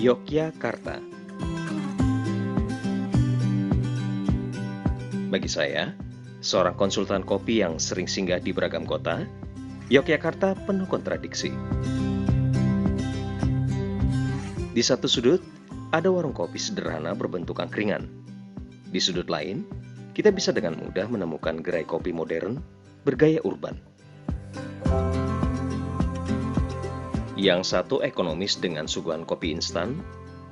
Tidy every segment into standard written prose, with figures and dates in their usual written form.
Yogyakarta. Bagi saya, seorang konsultan kopi yang sering singgah di beragam kota, Yogyakarta penuh kontradiksi. Di satu sudut, ada warung kopi sederhana berbentuk angkringan. Di sudut lain, kita bisa dengan mudah menemukan gerai kopi modern bergaya urban. Yang satu ekonomis dengan suguhan kopi instan,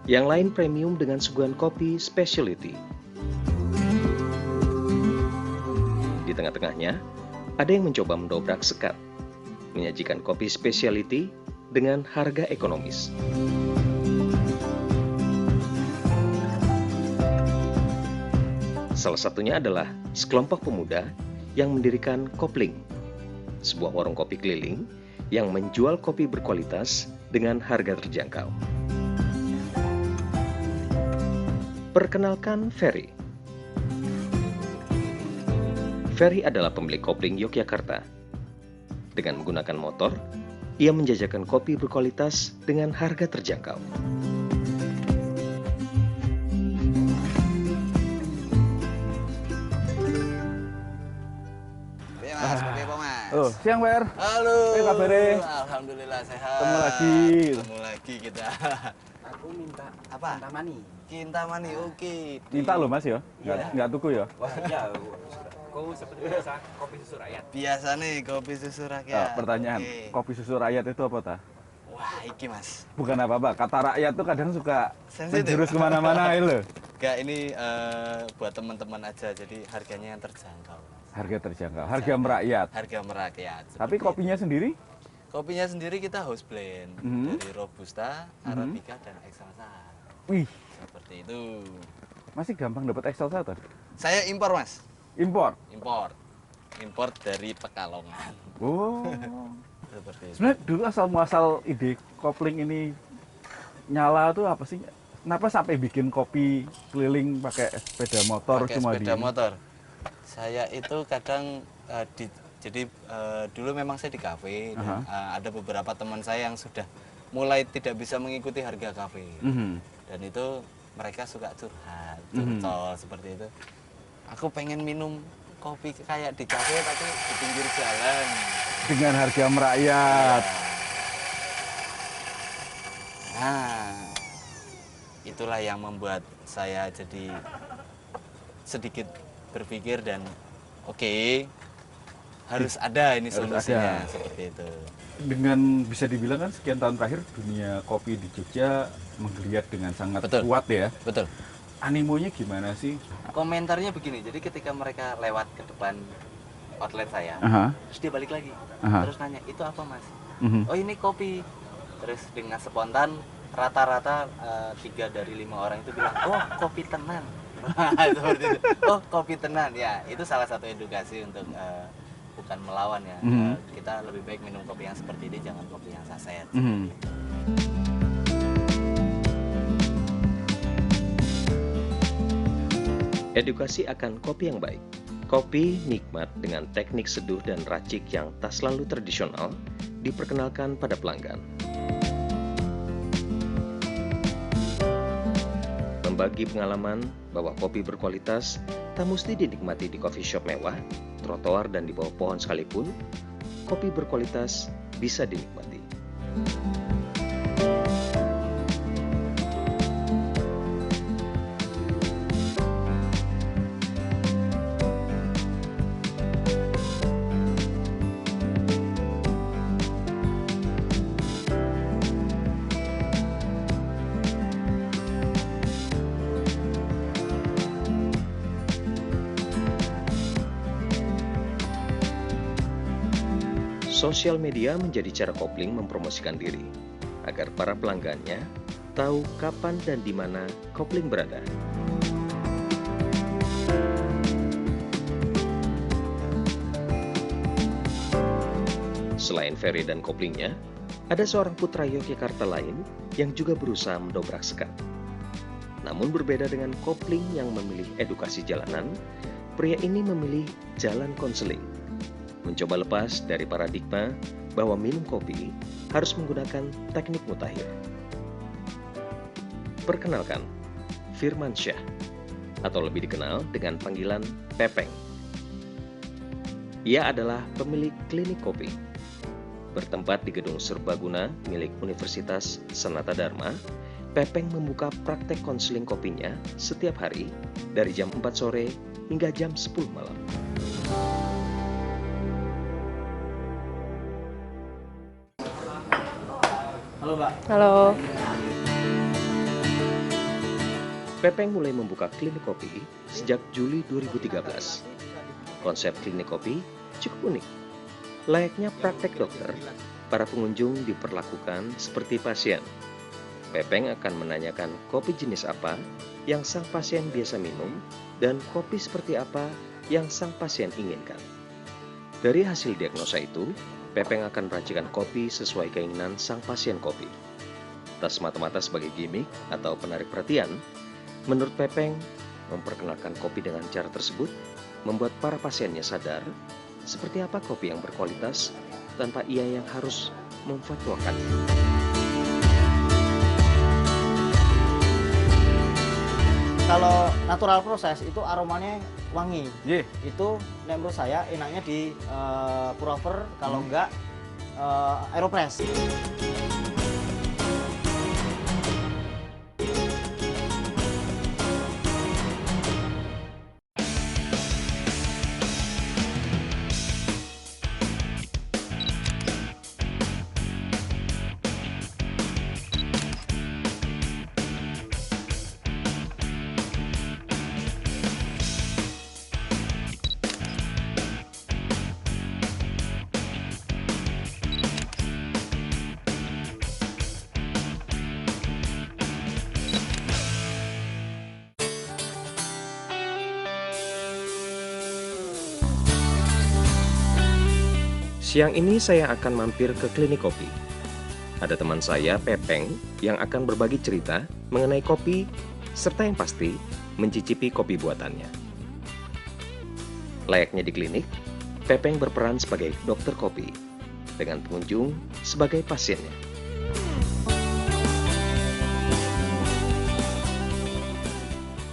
yang lain premium dengan suguhan kopi specialty. Di tengah-tengahnya, ada yang mencoba mendobrak sekat, menyajikan kopi specialty dengan harga ekonomis. Salah satunya adalah sekelompok pemuda yang mendirikan Kopling, sebuah warung kopi keliling yang menjual kopi berkualitas dengan harga terjangkau. Perkenalkan Ferry. Ferry adalah pemilik Kopling Yogyakarta. Dengan menggunakan motor, ia menjajakan kopi berkualitas dengan harga terjangkau. Siang, Fer. Halo. Kabarnya? Alhamdulillah sehat. Ketemu lagi kita. Aku minta Apa? Kintamani. Kintamani, oke. Minta lo, Mas ya? Nggak tuku ya? Wah iya, kau seperti biasa kopi susu rakyat. Biasa nih kopi susu rakyat. Nah, pertanyaan, Oke. kopi susu rakyat itu apa, ta? Wah, iki Mas. Bukan apa-apa, kata rakyat tuh kadang suka Sensitif. menjurus kemana-mana ya lo. Enggak, ini buat teman-teman aja, jadi harganya yang terjangkau. Harga terjangkau, harga merakyat. Harga merakyat. Tapi kopinya sendiri? Kopinya sendiri kita house blend dari Robusta, Arabica, dan Excelsa. Wih, Seperti itu. masih gampang dapat Excel satu. Saya impor Mas. Impor. Import dari Pekalongan. Oh. Seperti itu. Sebenarnya dulu asal-muasal ide kopling ini nyala tuh apa sih? Kenapa sampai bikin kopi keliling pakai sepeda motor Pakai cuma sepeda motor. Saya itu kadang jadi dulu memang saya di kafe dan ada beberapa teman saya yang sudah mulai tidak bisa mengikuti harga kafe. Dan itu mereka suka curhat, curcol seperti itu. Aku pengen minum kopi kayak di kafe tapi di pinggir jalan. dengan harga merakyat. Nah, itulah yang membuat saya jadi sedikit berpikir dan oke, harus ada ini Harus solusinya ada. seperti itu. Dengan bisa dibilang kan sekian tahun terakhir dunia kopi di Jogja menggeliat dengan sangat Betul. kuat ya. Betul. Animonya gimana sih? Komentarnya begini, jadi ketika mereka lewat ke depan outlet saya, terus dia balik lagi, terus nanya, itu apa Mas? Oh ini kopi. Terus dengan spontan, rata-rata 3 dari 5 orang itu bilang, oh kopi tenan. Seperti itu. Oh kopi tenan, ya itu salah satu edukasi untuk bukan melawan ya. Kita lebih baik minum kopi yang seperti ini, jangan kopi yang saset. Edukasi akan kopi yang baik. Kopi nikmat dengan teknik seduh dan racik yang tak selalu tradisional diperkenalkan pada pelanggan. Membagi pengalaman bahwa kopi berkualitas tak mesti dinikmati di coffee shop mewah, trotoar dan di bawah pohon sekalipun, kopi berkualitas bisa dinikmati. Sosial media menjadi cara Kopling mempromosikan diri, agar para pelanggannya tahu kapan dan di mana Kopling berada. Selain Ferry dan Koplingnya, ada seorang putra Yogyakarta lain yang juga berusaha mendobrak sekat. Namun berbeda dengan Kopling yang memilih edukasi jalanan, pria ini memilih jalan konseling. Mencoba lepas dari paradigma bahwa minum kopi harus menggunakan teknik mutakhir. Perkenalkan, Firman Syah, atau lebih dikenal dengan panggilan Pepeng. Ia adalah pemilik klinik kopi. Bertempat di gedung serbaguna milik Universitas Sanata Dharma, Pepeng membuka praktek konseling kopinya setiap hari dari jam 4 sore hingga jam 10 malam. Halo Mbak. Halo. Pepeng mulai membuka klinik kopi sejak Juli 2013. Konsep klinik kopi cukup unik. Layaknya praktek dokter, para pengunjung diperlakukan seperti pasien. Pepeng akan menanyakan kopi jenis apa yang sang pasien biasa minum dan kopi seperti apa yang sang pasien inginkan. Dari hasil diagnosa itu, Pepeng akan meracikan kopi sesuai keinginan sang pasien kopi. Tak semata-mata sebagai gimmick atau penarik perhatian, menurut Pepeng, memperkenalkan kopi dengan cara tersebut membuat para pasiennya sadar seperti apa kopi yang berkualitas tanpa ia yang harus memfatwakan. Kalau natural proses itu aromanya wangi. Yeah. Itu menurut saya enaknya di pour-over, kalau enggak Aeropress. Siang ini saya akan mampir ke klinik kopi. Ada teman saya, Pepeng, yang akan berbagi cerita mengenai kopi, serta yang pasti mencicipi kopi buatannya. Layaknya di klinik, Pepeng berperan sebagai dokter kopi, dengan pengunjung sebagai pasiennya.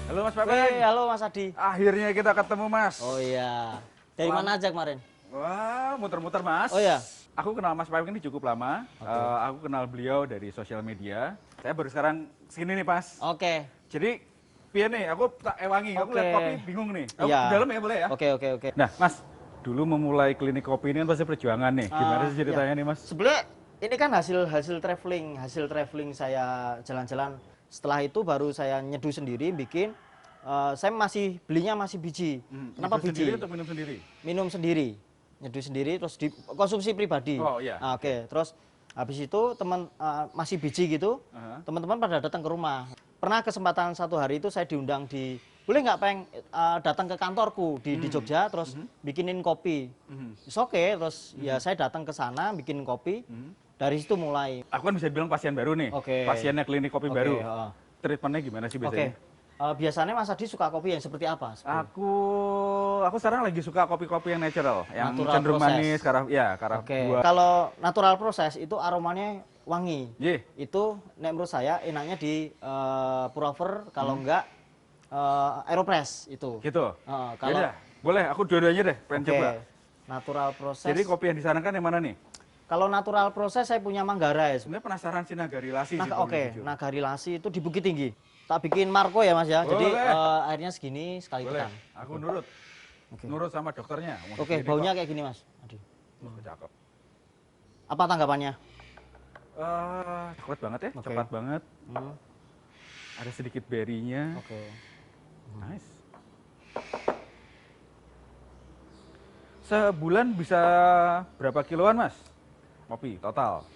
Halo Mas Pepeng. Halo Mas Adi. Akhirnya kita ketemu Mas. Oh iya. Dari mana aja kemarin? Wah, muter-muter Mas. Oh ya. Aku kenal Mas Pepeng ini cukup lama. Aku kenal beliau dari sosial media. Saya baru sekarang sini nih Mas. Oke. Jadi, piye nih? Aku tak ewangi. Aku lihat kopi bingung nih. Aku Iya. ke dalam ya boleh ya? Oke. Nah Mas, dulu memulai klinik kopi ini kan pasti perjuangan nih. Gimana sih ceritanya nih Mas? Sebenarnya ini kan hasil traveling saya jalan-jalan. Setelah itu baru saya nyeduh sendiri bikin. Saya masih belinya masih biji. Kenapa Nyeduh biji? sendiri atau minum sendiri? Minum sendiri, nyeduh sendiri, terus konsumsi pribadi. Oh iya. Oke. Terus habis itu masih biji gitu, teman-teman pada datang ke rumah. Pernah kesempatan satu hari itu saya diundang boleh nggak datang ke kantorku di Jogja, terus bikinin kopi. Oke, terus ya saya datang ke sana bikin kopi. Dari situ mulai. Aku kan bisa bilang pasien baru nih. Oke. Pasiennya klinik kopi Oke, baru. Treatmentnya gimana sih biasanya? Biasanya Mas Adi suka kopi yang seperti apa? Aku sekarang lagi suka kopi-kopi yang natural, yang Natural cenderung proses. manis, karena buah. Kalau natural proses itu aromanya wangi. Yeah. Itu menurut saya enaknya di pour-over, kalau enggak Aeropress itu. Gitu. Kalau Yaudah, boleh, aku dua-duanya deh, pengen coba. Natural proses. Jadi kopi yang disarankan yang mana nih? Kalau natural proses saya punya Manggarai. Sebenarnya penasaran sih Nagari Lasi. Nagari Lasi itu di Bukit Tinggi. Tak bikin Marco ya Mas ya. Jadi airnya segini sekali Boleh, tekan. aku nurut. Nurut sama dokternya. Oke, baunya kayak gini Mas. Aduh. Cakep. Apa tanggapannya? Coklat banget ya, Oke. cepat banget. Ada sedikit berry-nya. Oke. Nice. Sebulan bisa berapa kiloan Mas? Kopi total.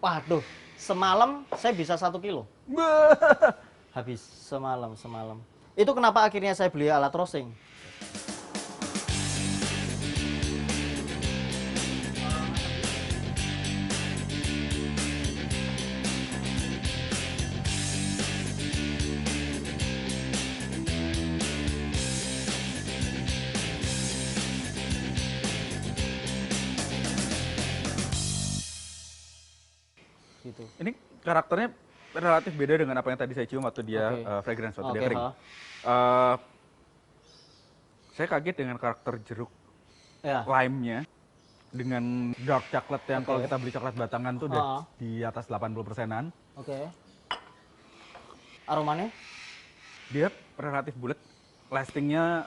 Waduh, semalam saya bisa 1 kilo. Habis semalam. Itu kenapa akhirnya saya beli alat roasting. Gitu. Ini karakternya relatif beda dengan apa yang tadi saya cium waktu dia fragrance, waktu dia kering. Saya kaget dengan karakter jeruk lime-nya dengan dark chocolate yang kalau kita beli coklat batangan tuh udah di atas 80%-an. Aromanya? Dia relatif bulat, lastingnya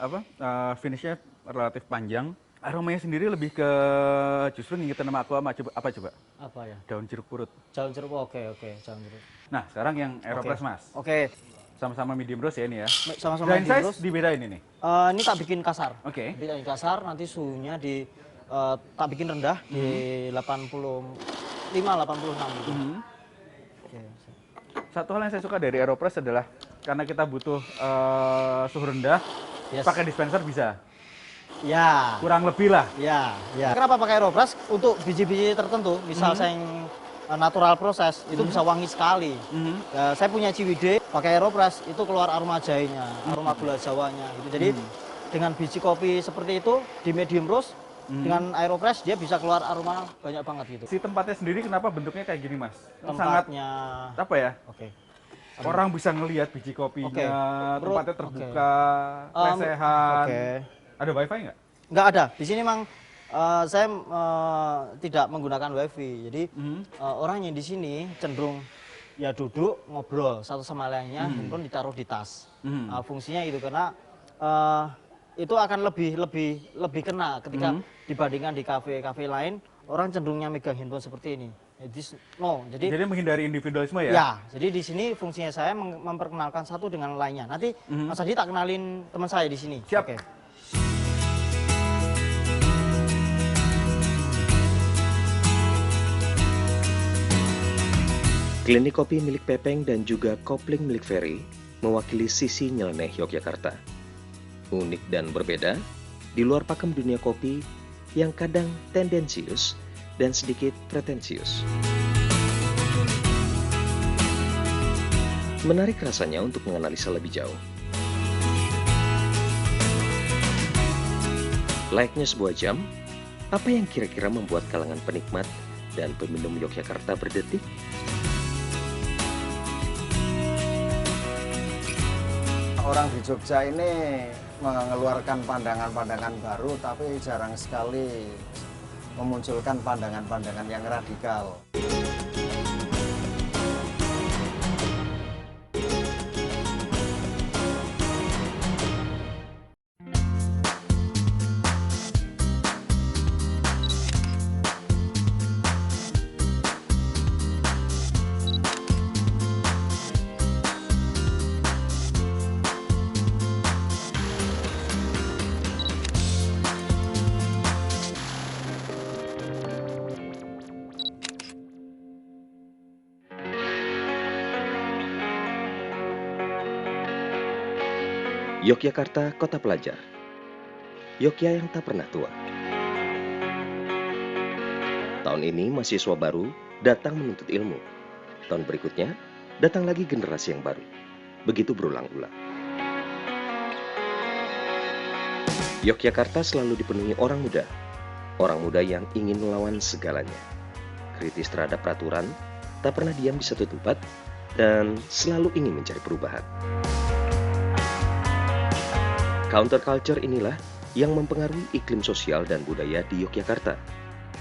finishnya relatif panjang. Aromanya sendiri lebih ke justru ngingetin sama aku apa coba? Apa ya? Daun jeruk purut. Daun jeruk, oke, daun jeruk. Nah, sekarang yang Aeropress, Mas. Sama-sama medium roast ya ini ya. Sama-sama medium roast. Size dibedain ini. Ini tak bikin kasar. Bikin kasar, nanti suhunya tak bikin rendah di 85-86 gitu. Satu hal yang saya suka dari Aeropress adalah karena kita butuh suhu rendah, pakai dispenser bisa. Ya. Kurang lebih lah. Ya. Kenapa pakai Aeropress? Untuk biji-biji tertentu, misal saya yang natural proses, itu bisa wangi sekali. Saya punya ciwide, pakai Aeropress, itu keluar aroma jahenya, aroma gula jawanya. Gitu. Jadi dengan biji kopi seperti itu, di medium roast, dengan Aeropress, dia bisa keluar aroma banyak banget gitu. Si tempatnya sendiri kenapa bentuknya kayak gini, Mas? Tempatnya... Sangat, apa ya? Orang bisa ngelihat biji kopinya, tempatnya terbuka, lesehan. Ada wifi nggak? Nggak ada. Di sini memang saya tidak menggunakan wifi. Jadi orang yang di sini cenderung ya duduk ngobrol satu sama lainnya, handphone ditaruh di tas. Fungsinya itu karena itu akan lebih kena ketika dibandingkan di kafe-kafe lain, orang cenderungnya megang handphone seperti ini. Jadi menghindari individualisme ya? Ya, jadi di sini fungsinya saya memperkenalkan satu dengan lainnya. Nanti Mas Adi tak kenalin teman saya di sini. Siap. Klinik kopi milik Pepeng dan juga kopling milik Ferry mewakili sisi nyeleneh Yogyakarta. Unik dan berbeda, di luar pakem dunia kopi yang kadang tendensius dan sedikit pretensius. Menarik rasanya untuk menganalisa lebih jauh. Layaknya sebuah jam, apa yang kira-kira membuat kalangan penikmat dan peminum Yogyakarta berdetik? Orang di Jogja ini mengeluarkan pandangan-pandangan baru, tapi jarang sekali memunculkan pandangan-pandangan yang radikal. Yogyakarta, kota pelajar. Yogya yang tak pernah tua. Tahun ini mahasiswa baru datang menuntut ilmu. Tahun berikutnya datang lagi generasi yang baru. Begitu berulang-ulang. Yogyakarta selalu dipenuhi orang muda. Orang muda yang ingin melawan segalanya. Kritis terhadap peraturan, tak pernah diam di satu tempat, dan selalu ingin mencari perubahan. Counterculture inilah yang mempengaruhi iklim sosial dan budaya di Yogyakarta.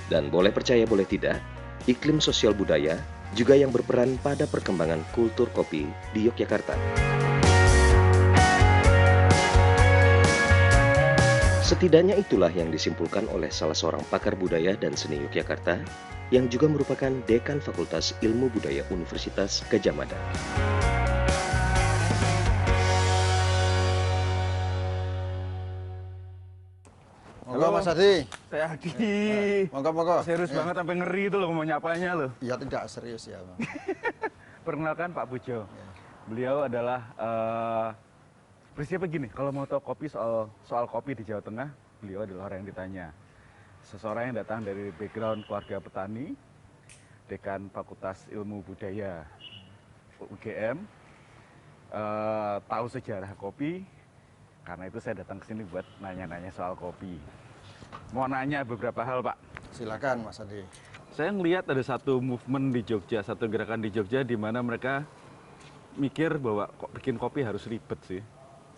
Dan boleh percaya boleh tidak, iklim sosial budaya juga yang berperan pada perkembangan kultur kopi di Yogyakarta. Setidaknya itulah yang disimpulkan oleh salah seorang pakar budaya dan seni Yogyakarta yang juga merupakan Dekan Fakultas Ilmu Budaya Universitas Gadjah Mada. Halo Mas Adi. Saya Adi. Monggo. Serius banget sampai ngeri itu loh mau nyapanya loh. Ya tidak serius ya Bang. Perkenalkan Pak Pujo. Beliau adalah prinsipnya begini, kalau mau tahu kopi soal kopi di Jawa Tengah, beliau adalah orang yang ditanya. Seseorang yang datang dari background keluarga petani, Dekan Fakultas Ilmu Budaya UGM, tahu sejarah kopi. Karena itu saya datang ke sini buat nanya-nanya soal kopi. Mau nanya beberapa hal, Pak. Silakan Mas Adi. Saya ngelihat ada satu movement di Jogja, satu gerakan di Jogja di mana mereka mikir bahwa kok bikin kopi harus ribet sih.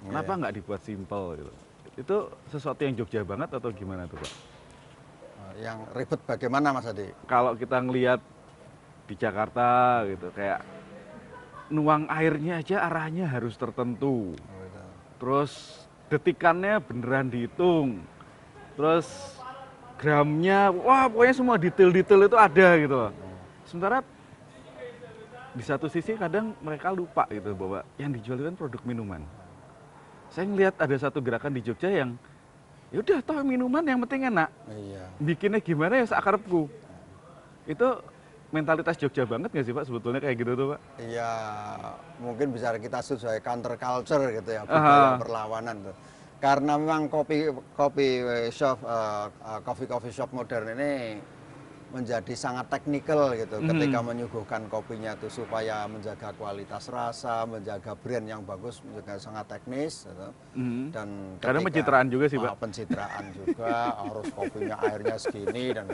Kenapa nggak dibuat simpel gitu? Itu sesuatu yang Jogja banget atau gimana tuh Pak? Yang ribet bagaimana Mas Adi? Kalau kita ngelihat di Jakarta gitu, kayak nuang airnya aja arahnya harus tertentu. Terus detikannya beneran dihitung. Terus gramnya, wah pokoknya semua detail-detail itu ada gitu. Sementara di satu sisi kadang mereka lupa gitu bahwa yang dijual itu kan produk minuman. Saya ngelihat ada satu gerakan di Jogja yang ya udah toh minuman yang penting enak. Iya. Bikinnya gimana ya sakarepku. Itu mentalitas Jogja banget nggak sih Pak sebetulnya kayak gitu tuh Pak? Iya, mungkin bisa kita sebut sebagai counter culture gitu ya, budaya perlawanan tuh. Karena memang coffee shop modern ini menjadi sangat teknikal gitu ketika menyuguhkan kopinya itu supaya menjaga kualitas rasa, menjaga brand yang bagus, juga sangat teknis gitu. Dan karena pencitraan juga sih Pak. Pencitraan juga, harus kopinya airnya segini dan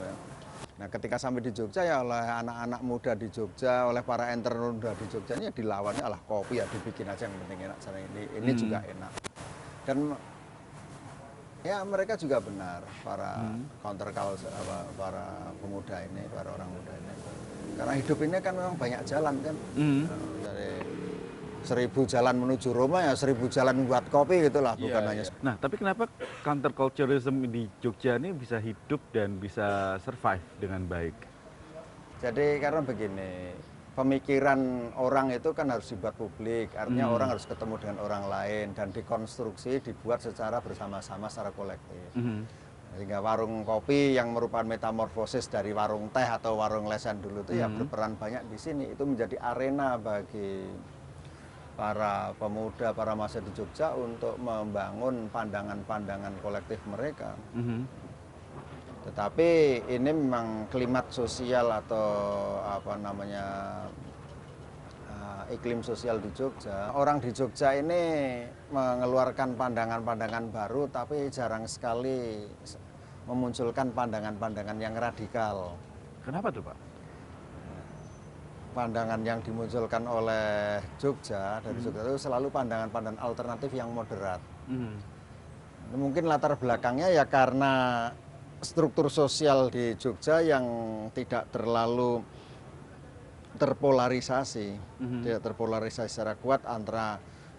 nah ketika sampai di Jogja ya oleh anak-anak muda di Jogja, oleh para entrepreneur muda di Jogja ini ya dilawannya alah kopi ya dibikin aja yang penting enak sana ini juga enak. Dan ya mereka juga benar para counter culture para pemuda ini, para orang muda ini. Karena hidup ini kan memang banyak jalan kan. Dari 1000 jalan menuju Roma ya 1000 jalan buat kopi gitulah, bukan hanya. Nah, tapi kenapa counter culturism di Jogja ini bisa hidup dan bisa survive dengan baik? Jadi karena begini, pemikiran orang itu kan harus dibuat publik, artinya orang harus ketemu dengan orang lain dan dikonstruksi, dibuat secara bersama-sama, secara kolektif. Sehingga warung kopi yang merupakan metamorfosis dari warung teh atau warung lesen dulu itu ya berperan banyak di sini. Itu menjadi arena bagi para pemuda, para mahasiswa di Jogja untuk membangun pandangan-pandangan kolektif mereka. Tetapi ini memang klimat sosial atau apa namanya iklim sosial di Jogja. Orang di Jogja ini mengeluarkan pandangan-pandangan baru, tapi jarang sekali memunculkan pandangan-pandangan yang radikal. Kenapa tuh Pak? Pandangan yang dimunculkan oleh Jogja dari Jogja itu selalu pandangan-pandangan alternatif yang moderat. Mungkin latar belakangnya ya karena struktur sosial di Jogja yang tidak terlalu terpolarisasi, tidak terpolarisasi secara kuat antara